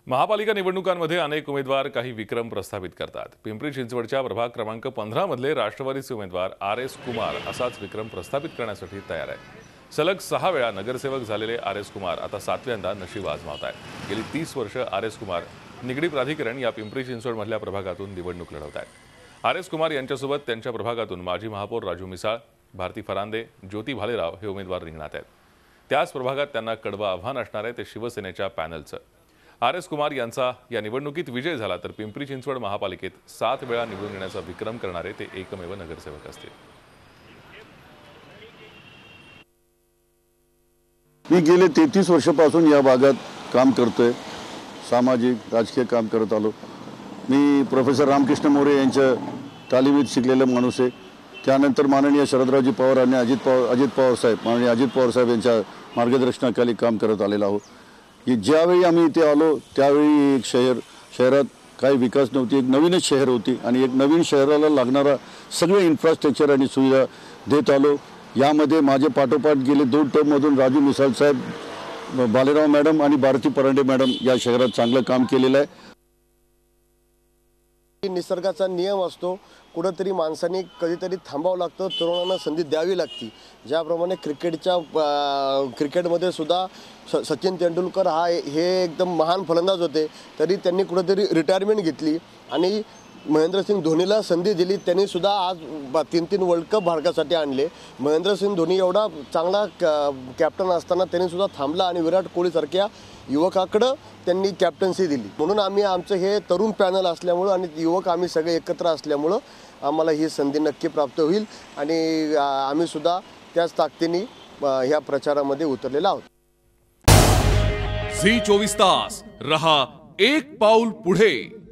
महापालिका निवडणुकांमध्ये अनेक उमेदवार काही विक्रम प्रस्थापित करतात। पिंपरी चिंचवडच्या प्रभाग क्रमांक 15 मधले राष्ट्रवादीचे उमेदवार RS कुमार असाच विक्रम प्रस्थापित करण्यासाठी तयार आहे। सलग 6 वेळा नगरसेवक झालेले RS कुमार आता 7व्यांदा नशीब आजमावत आहेत। गेली 30 वर्ष RS कुमार निगडी प्राधिकरण या पिंपरी चिंचवड मधल्या प्रभागातून निवडणूक लढवत आहेत। RS कुमार यांच्यासोबत त्यांच्या प्रभागातून माजी महापौर राजू मिसाळ, भारती फरांदे, ज्योती भालेराव हे उमेदवार रिंगणात आहेत। त्याच प्रभागात त्यांना कडवं आव्हान असणार आहे ते शिवसेनेच्या पॅनलचं। RS कुमार यांचा या निवडणुकीत विजय झाला तर पिंपरी चिंचवड महापालिकेत 7 वेळा निवडून येण्याचा विक्रम करणारे ते एकमेव नगरसेवक असतील। मी गेले 33 वर्षापासून या भागात काम करतोय, सामाजिक राजकीय काम करत आलो। मी प्रोफेसर रामकृष्ण मोरे यांच्या तालिमीत शिकलेला माणूस आहे। त्यानंतर माननीय शरदरावजी पवार आणि अजित पवार साहेब यांच्या मार्गदर्शनाखाली काम करत आलेलो आहोत। ज्यावेळी आम्ही इथे आलो त्यावेळी एक शहरात काही विकास नव्हती, एक नवीनच शहर होती आणि एक नवीन शहराला लागणारा सगळे इन्फ्रास्ट्रक्चर आणि सुविधा देत आलो। यामध्ये माझे पाठोपाठ गेले 2 टर्ममधून राजू मिसाळ साहेब, भालेराव मॅडम आणि भारती फरांदे मॅडम या शहरात चांगलं काम केलेलं आहे। निसर्गाचा नियम असतो, कुठेतरी माणसांनी कधीतरी थांबावं लागतं, तरुणांना संधी द्यावी लागते। ज्याप्रमाणे क्रिकेटमध्ये सुद्धा सचिन तेंडुलकर हे एकदम महान फलंदाज होते, तरी त्यांनी कुठेतरी रिटायरमेंट घेतली आणि महेंद्रसिंग धोनीला संधी दिली। त्यांनी सुद्धा आज 3 वर्ल्ड कप भारतासाठी आणले। महेंद्रसिंग धोनी एवढा चांगला कॅप्टन असताना त्यांनी सुद्धा थांबला आणि विराट कोहलीसारख्या युवकाकडे त्यांनी कॅप्टन्सी दिली। म्हणून आम्ही आमचं हे तरुण पॅनल असल्यामुळे आणि युवक आम्ही सगळे एकत्र असल्यामुळे आम्हाला ही संधी नक्की प्राप्त होईल आणि आम्ही सुद्धा त्याच ताकदीने ह्या प्रचारामध्ये उतरलेलो आहोत। झी 24 तास रहा एक पाऊल पुढे।